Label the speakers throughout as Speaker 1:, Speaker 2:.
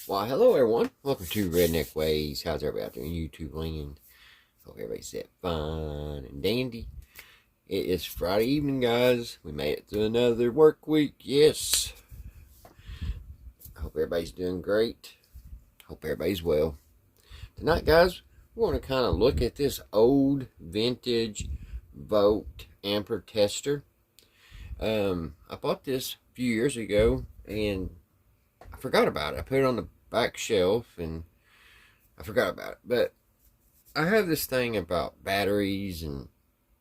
Speaker 1: Why, hello everyone. Welcome to Redneck Ways. How's everybody out there in YouTube land? Hope everybody's fine and dandy. It is Friday evening, guys. We made it through another work week. Yes. Hope everybody's doing great. Hope everybody's well. Tonight, guys, we're going to kind of look at this old vintage Vote Amper tester. I bought this a few years ago and I forgot about it. I put it on the back shelf and I forgot about it. But I have this thing about batteries and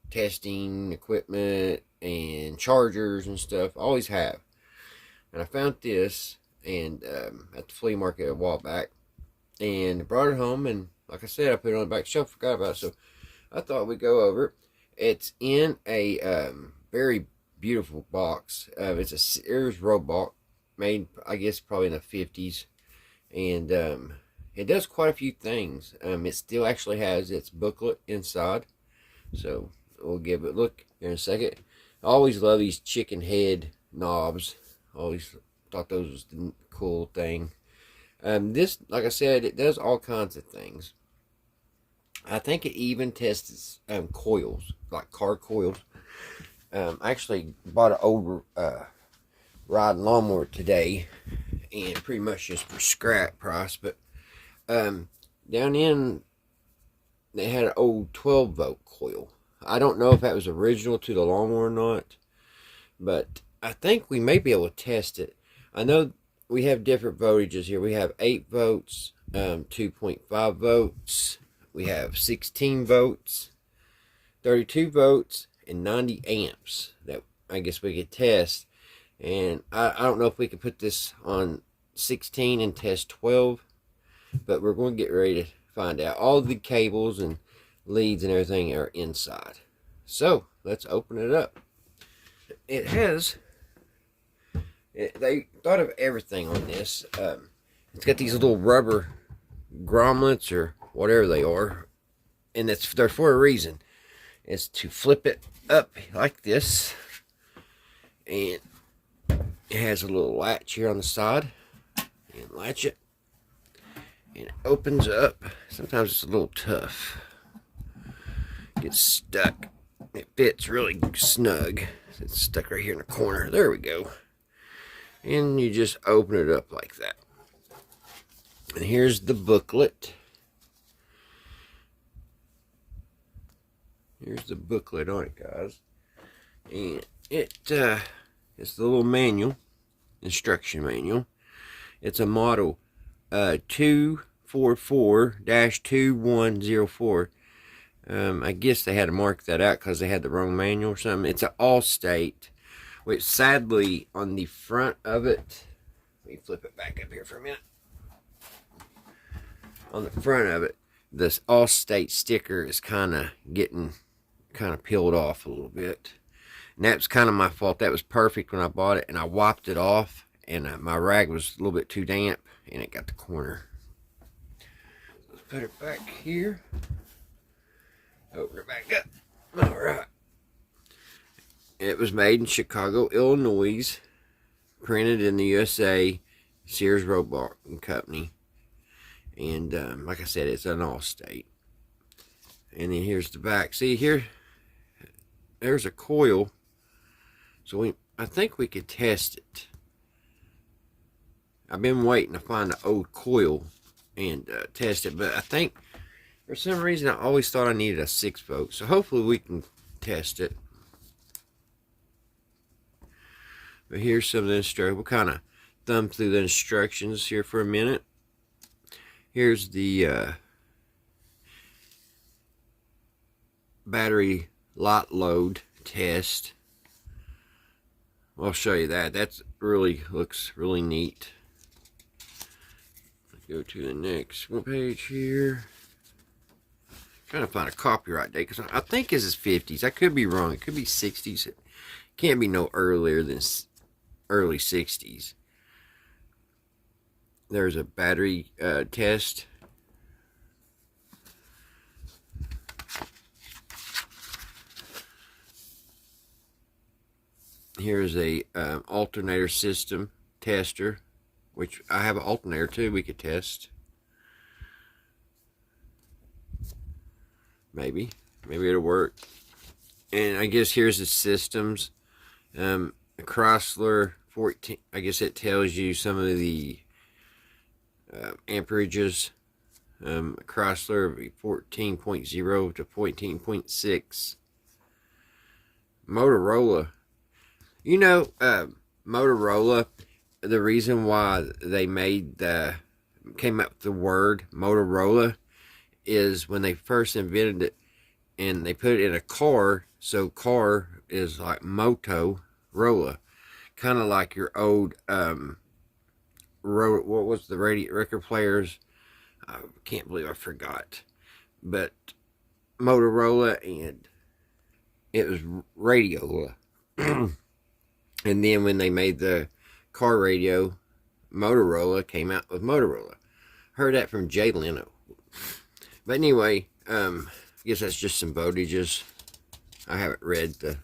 Speaker 1: testing equipment and chargers and stuff. I always have. And I found this and at the flea market a while back and brought it home, and like I said, I put it on the back shelf, forgot about it. So I thought we'd go over it. It's in a very beautiful box. It's a Sears robot made, I guess, probably in the 50s. And it does quite a few things. It still actually has its booklet inside. So we'll give it a look here in a second. I always love these chicken head knobs. Always thought those was the cool thing. This, like I said, it does all kinds of things. I think it even tests coils, like car coils. I actually bought an old riding lawnmower today, and pretty much just for scrap price. But down in, they had an old 12 volt coil. I don't know if that was original to the lawnmower or not, but I think we may be able to test it. I know we have different voltages here. We have 8 volts, 2.5 volts. We have 16 volts, 32 volts, and 90 amps that I guess we could test. And I don't know if we could put this on 16 and test 12, but we're going to get ready to find out. All the cables and leads and everything are inside. So let's open it up. It has, they thought of everything on this. It's got these little rubber grommets or whatever they are, and they're for a reason. It's to flip it up like this, and it has a little latch here on the side, and latch it, and it opens up. Sometimes it's a little tough. Gets stuck. It fits really snug. It's stuck right here in the corner. There we go. And you just open it up like that. And here's the booklet. Here's the booklet on it, guys. And it's the little manual, instruction manual. It's a model 244-2104. I guess they had to mark that out because they had the wrong manual or something. It's an All-State, which sadly on the front of it, let me flip it back up here for a minute. On the front of it, this All-State sticker is kind of getting peeled off a little bit. And that's kind of my fault. That was perfect when I bought it, and I wiped it off, and my rag was a little bit too damp, and it got the corner. Let's put it back here. Open it back up. All right. It was made in Chicago, Illinois. Printed in the USA. Sears Roebuck and Company. And like I said, it's an All-State. And then here's the back. See here, there's a coil. So I think we could test it. I've been waiting to find the old coil and test it, but I think for some reason I always thought I needed a 6 volt. So hopefully we can test it. But here's some of the instructions. We'll kind of thumb through the instructions here for a minute. Here's the battery light load test. I'll show you that. That's really looks really neat. Let's go to the next one page here. Trying to find a copyright date because I think this is 50s. I could be wrong. It could be 60s. It can't be no earlier than early 60s. There's a battery test. Here's a alternator system tester. which I have an alternator too we could test. Maybe it'll work. And I guess here's the systems. Chrysler 14, I guess it tells you some of the amperages. Chrysler 14.0 to 14.6. Motorola. You know, Motorola, the reason why they came up with the word Motorola is when they first invented it and they put it in a car, so car is like Motorola, kind of like your old what was the record players? I can't believe I forgot, but Motorola, and it was Radiola. And then when they made the car radio, Motorola came out with Motorola. Heard that from Jay Leno. But anyway, I guess that's just some voltages. I haven't read the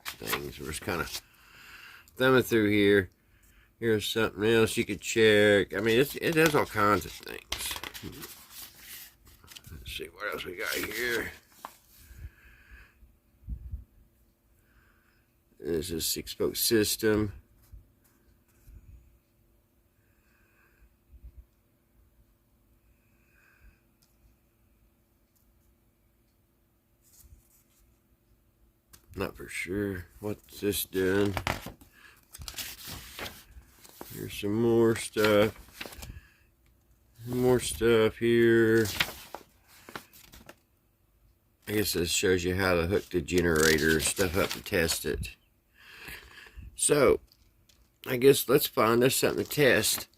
Speaker 1: things. We're just kind of thumbing through here. Here's something else you could check. I mean, it has all kinds of things. Let's see what else we got here. This is a 6-spoke system. Not for sure what's this doing. Here's some more stuff. More stuff here. I guess this shows you how to hook the generator stuff up and test it. So, I guess let's find us something to test.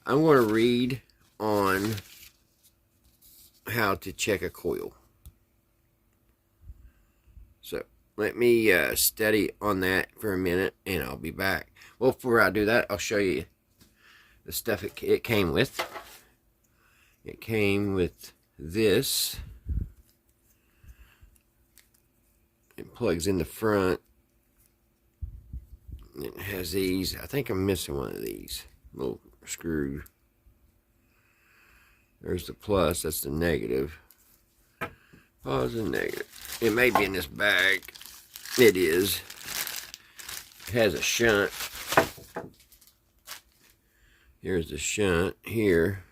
Speaker 1: I'm going to read on how to check a coil. So, let me study on that for a minute, and I'll be back. Well, before I do that, I'll show you the stuff it came with. It came with this. It plugs in the front. It has these. I think I'm missing one of these little screw. There's the plus. That's the negative. Positive, negative. It may be in this bag. It is. It has a shunt. Here's the shunt here.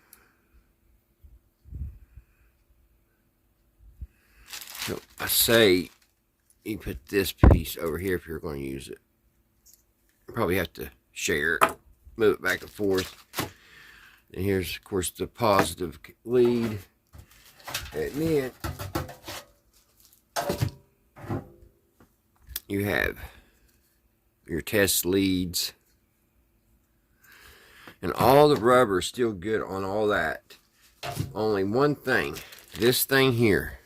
Speaker 1: So I say you put this piece over here if you're going to use it. You probably have to share it, move it back and forth. And here's, of course, the positive lead. And then you have your test leads. And all the rubber is still good on all that. Only one thing. This thing here.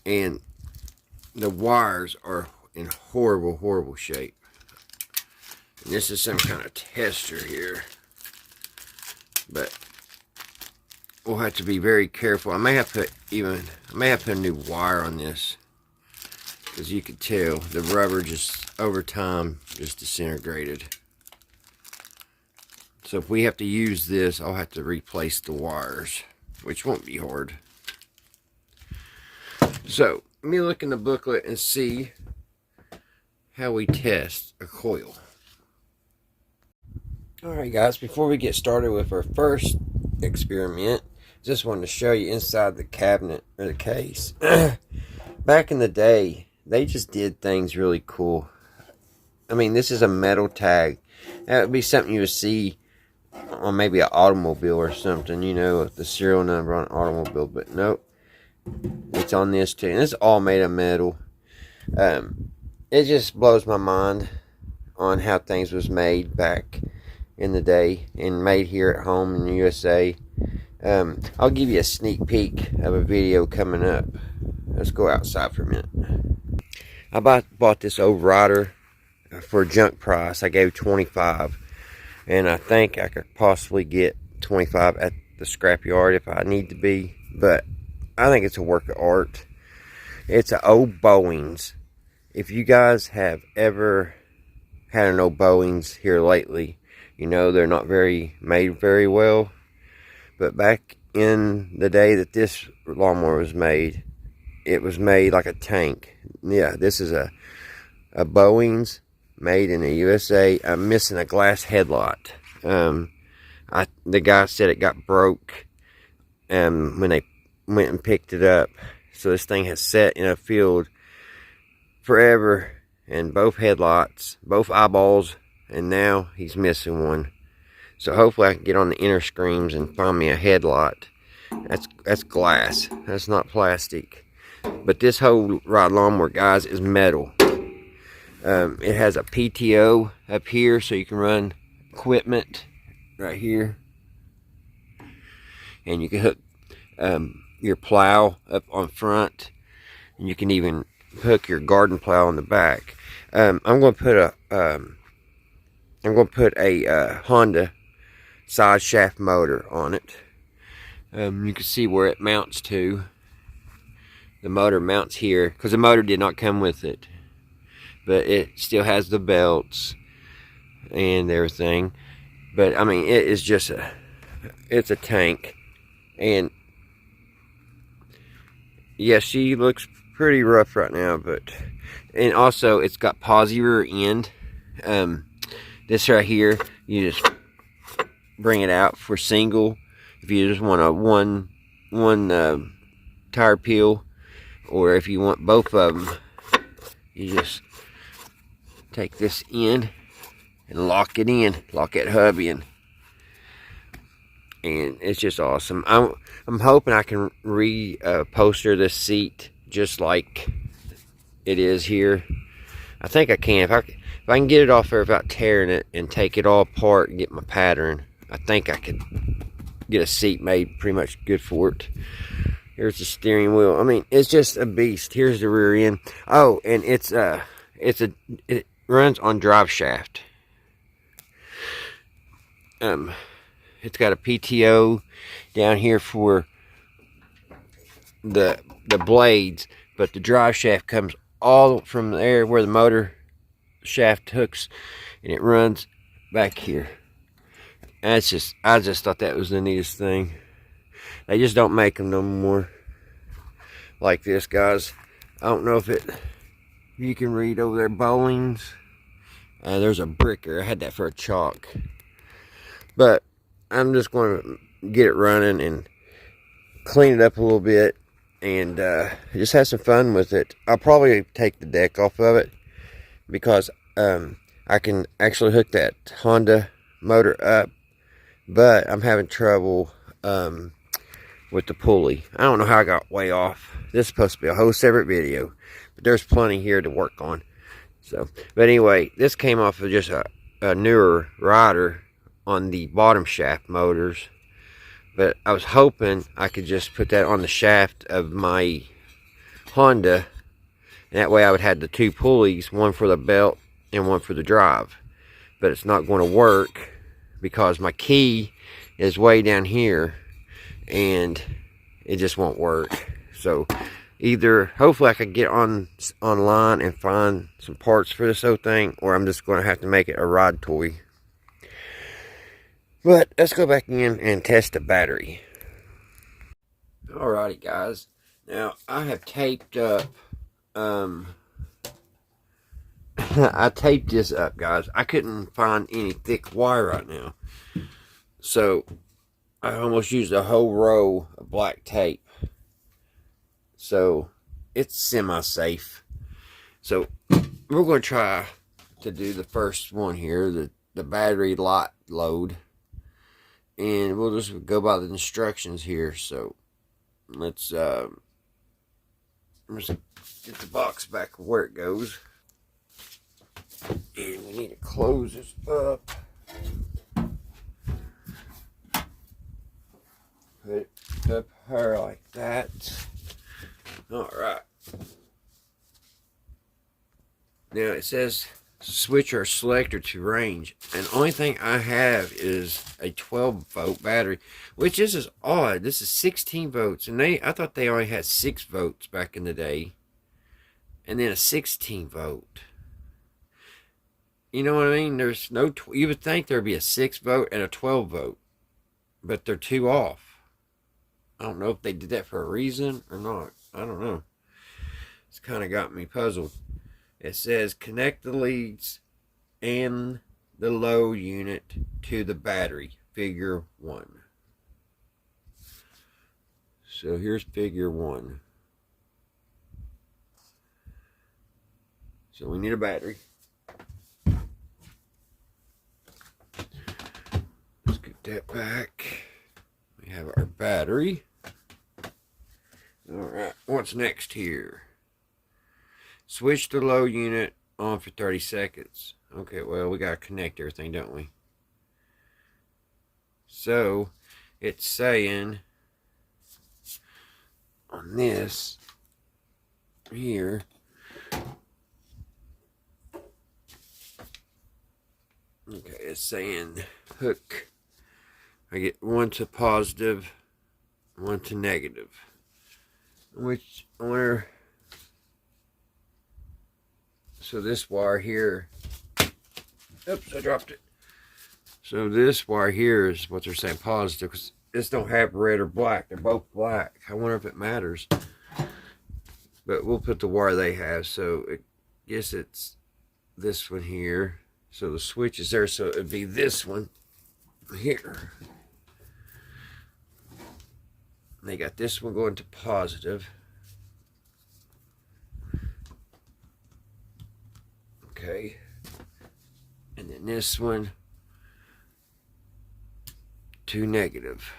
Speaker 1: And the wires are in horrible, horrible shape. And this is some kind of tester here. But we'll have to be very careful. I may have put a new wire on this. Because you can tell the rubber just over time just disintegrated. So if we have to use this, I'll have to replace the wires, which won't be hard. So let me look in the booklet and see how we test a coil. Alright guys, before we get started with our first experiment, just wanted to show you inside the cabinet or the case. Back in the day, they just did things really cool. I mean, this is a metal tag. That would be something you would see on maybe an automobile or something, you know, the serial number on an automobile, but nope. It's on this too, and it's all made of metal. It just blows my mind on how things was made back in the day and made here at home in the USA. I'll give you a sneak peek of a video coming up. Let's go outside for a minute. I bought this old rider for junk price. I gave $25, and I think I could possibly get $25 at the scrapyard if I need to be, but I think it's a work of art. It's an old Bowens. If you guys have ever had an old Bowens here lately, you know they're not made very well. But back in the day that this lawnmower was made, it was made like a tank. Yeah, this is a Boeing's, made in the USA. I'm missing a glass headlight. The guy said it got broke when they went and picked it up. So this thing has sat in a field forever, and both headlights, both eyeballs, and now he's missing one. So hopefully I can get on the inner screens and find me a headlight. That's glass. That's not plastic. But this whole ride lawnmower, guys, is metal. It has a PTO up here, so you can run equipment right here, and you can hook your plow up on front, and you can even hook your garden plow on the back. I'm going to put a Honda side shaft motor on it. You can see where it mounts to. The motor mounts here because the motor did not come with it, but it still has the belts and everything. But I mean, it is just it's a tank. And yeah, she looks pretty rough right now, and also it's got posi rear end. This right here, you just bring it out for single if you just want a one tire peel, or if you want both of them, you just take this in and lock it hubby in, and it's just awesome. I'm hoping I can re-poster this seat just like it is here. I think I can. If I can get it off there without tearing it and take it all apart and get my pattern, I think I could get a seat made pretty much good for it. Here's the steering wheel. I mean, it's just a beast. Here's the rear end. Oh, and it runs on drive shaft. It's got a PTO down here for the blades, but the drive shaft comes all from there where the motor shaft hooks, and it runs back here. And I just thought that was the neatest thing. They just don't make them no more like this, guys. I don't know if you can read over there, Bowlings. There's a bricker. I had that for a chalk. But I'm just going to get it running and clean it up a little bit, and just have some fun with it. I'll probably take the deck off of it because I can actually hook that Honda motor up, but I'm having trouble with the pulley. I don't know how I got way off. This is supposed to be a whole separate video, but there's plenty here to work on. So, but anyway, this came off of just a newer rider on the bottom shaft motors, but I was hoping I could just put that on the shaft of my Honda, and that way I would have the two pulleys, one for the belt and one for the drive. But it's not going to work because my key is way down here and it just won't work. So either hopefully I could get online and find some parts for this whole thing, or I'm just going to have to make it a ride toy. But let's go back in and test the battery. Alrighty, guys. Now I have taped up. I taped this up, guys. I couldn't find any thick wire right now, so I almost used a whole roll of black tape. So it's semi-safe. So we're going to try to do the first one here, the battery light load. And we'll just go by the instructions here. So let's get the box back where it goes. And we need to close this up. Put it up here like that. Alright. Now it says switch or selector to range, and the only thing I have is a 12-volt battery, which is odd. This is 16 volts, and I thought they only had 6 volts back in the day, and then a 16 volt. You know what I mean? There's no, you would think there'd be a 6 volt and a 12 volt, but they're two off. I don't know if they did that for a reason or not. I don't know. It's kind of got me puzzled. It says connect the leads and the load unit to the battery, figure 1. So here's figure 1. So we need a battery. Let's get that back. We have our battery. Alright, what's next here? Switch the load unit on for 30 seconds. Okay, well, we gotta connect everything, don't we? So, it's saying on this here, okay, it's saying hook. I get one to positive, one to negative. Which, where, so this wire here, oops, I dropped it. So this wire here is what they're saying positive, because this don't have red or black. They're both black. I wonder if it matters. But we'll put the wire they have. So I guess it's this one here. So the switch is there. So it'd be this one here. They got this one going to positive. Okay. And then this one to negative.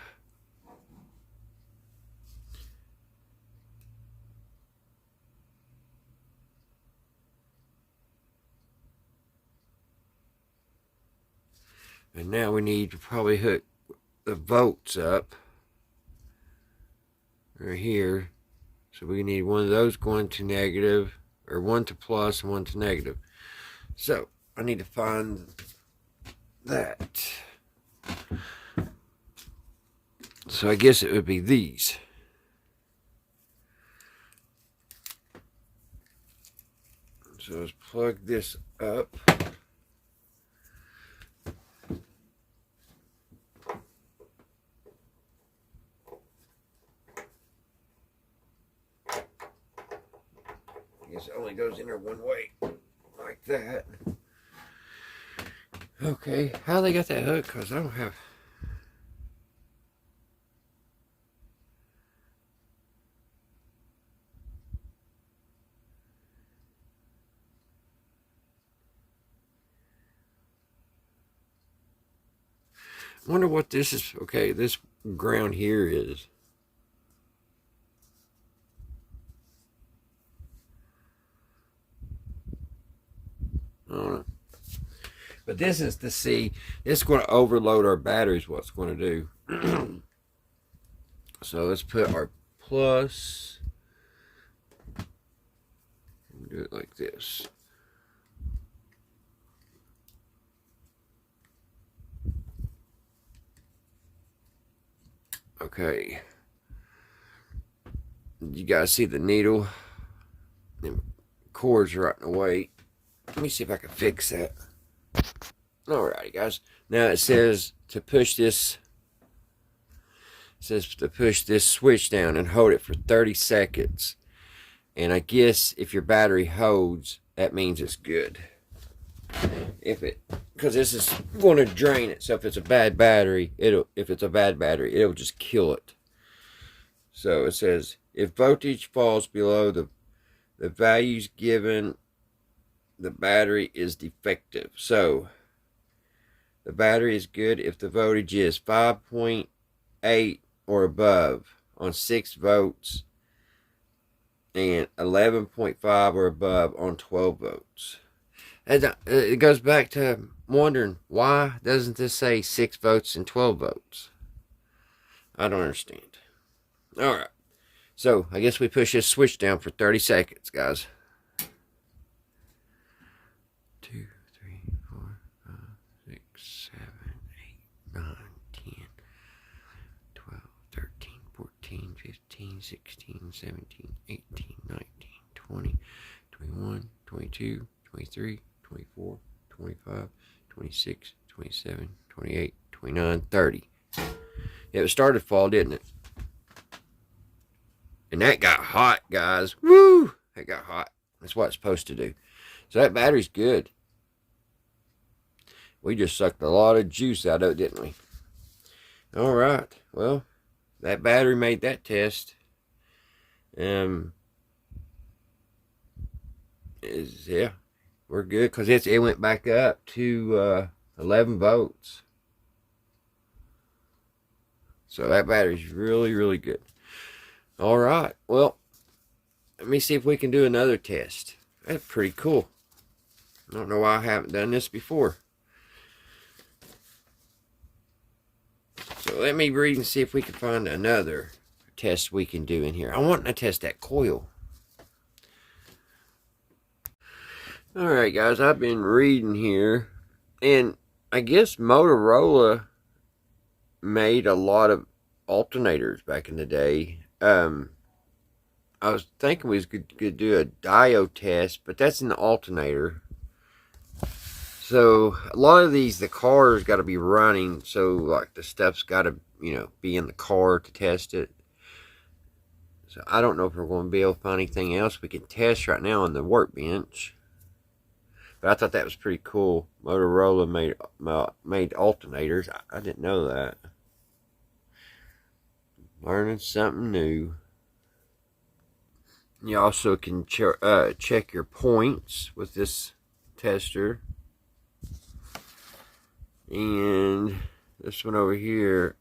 Speaker 1: And now we need to probably hook the volts up right here. So we need one of those going to negative, or one to plus and one to negative. So I need to find that. So I guess it would be these. So let's plug this up. I guess it only goes in there one way, like that. Okay, how they got that hook? Because I don't have... I wonder what this is. Okay, this ground here is. I don't know. But this is to see, it's going to overload our batteries, what it's going to do. So let's put our plus. Do it like this. Okay. You guys see the needle? The cords are right in the way. Let me see if I can fix that. Alrighty, guys. Now it says to push this. It says to push this switch down and hold it for 30 seconds. And I guess if your battery holds, that means it's good. Because this is going to drain it. So if it's a bad battery, it'll just kill it. So it says if voltage falls below the values given, the battery is defective. So the battery is good if the voltage is 5.8 or above on 6 volts and 11.5 or above on 12 volts. And it goes back to wondering, why doesn't this say 6 volts and 12 volts? I don't understand. Alright. So, I guess we push this switch down for 30 seconds, guys. 2, 3, 4, 5, 6, 7, 8, 9, 10, 12, 13, 14, 15, 16, 17, 18, 19, 20, 21, 22, 23, 24, 25, 26, 27, 28, 29, 30. It started to fall, didn't it? And that got hot, guys. Woo! That got hot. That's what it's supposed to do. So that battery's good. We just sucked a lot of juice out of it, didn't we? All right. Well, that battery made that test. Yeah, we're good because it went back up to 11 volts. So that battery's really, really good. All right. Well, let me see if we can do another test. That's pretty cool. I don't know why I haven't done this before. So let me read and see if we can find another test we can do in here. I want to test that coil. Alright guys, I've been reading here, and I guess Motorola made a lot of alternators back in the day. I was thinking we could do a diode test, but that's in the alternator. So a lot of these, the car's got to be running, so like the stuff's got to, be in the car to test it. So I don't know if we're going to be able to find anything else we can test right now on the workbench. But I thought that was pretty cool. Motorola made alternators. I didn't know that. Learning something new. You also can check your points with this tester. And this one over here,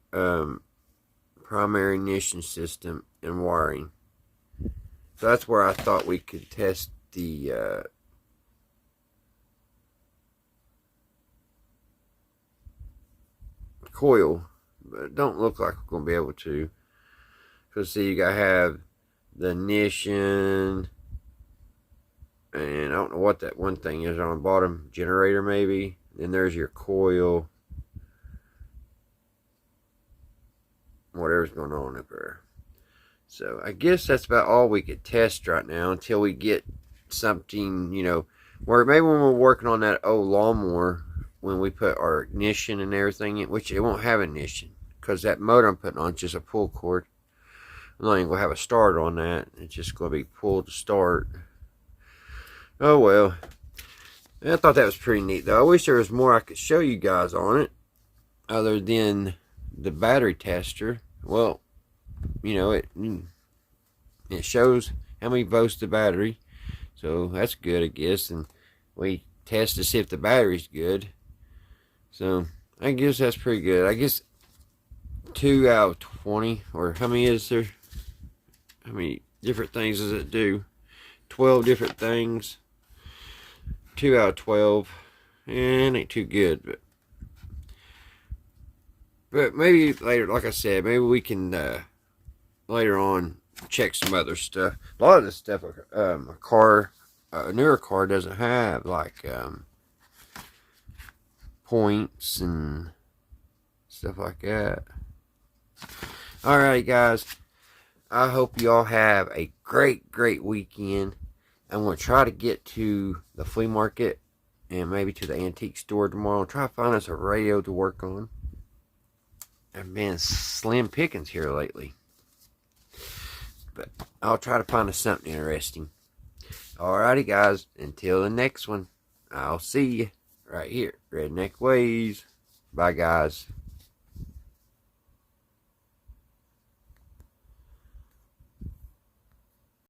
Speaker 1: primary ignition system and wiring. So that's where I thought we could test the coil, but it don't look like we're going to be able to. Because see, you got to have the ignition, and I don't know what that one thing is on the bottom, generator maybe. Then there's your coil. Whatever's going on up there. So I guess that's about all we could test right now until we get something, where maybe when we're working on that old lawnmower, when we put our ignition and everything in, which it won't have ignition because that motor I'm putting on is just a pull cord. I'm not even going to have a start on that. It's just going to be pulled to start. Oh well. I thought that was pretty neat though. I wish there was more I could show you guys on it other than the battery tester. Well, it shows how many volts the battery, so that's good, I guess. And we test to see if the battery's good, so I guess that's pretty good. I guess 2 out of 20, or how many is there? How many different things does it do? 12 different things. 2 out of 12. And ain't too good, but maybe later, like I said, maybe we can later on check some other stuff. A lot of this stuff, a newer car doesn't have, like points and stuff like that. Alright guys, I hope you all have a great weekend. I'm going to try to get to the flea market and maybe to the antique store tomorrow. Try to find us a radio to work on. I've been slim pickings here lately, but I'll try to find us something interesting. Alrighty guys, until the next one, I'll see you right here, Redneck Ways. Bye guys.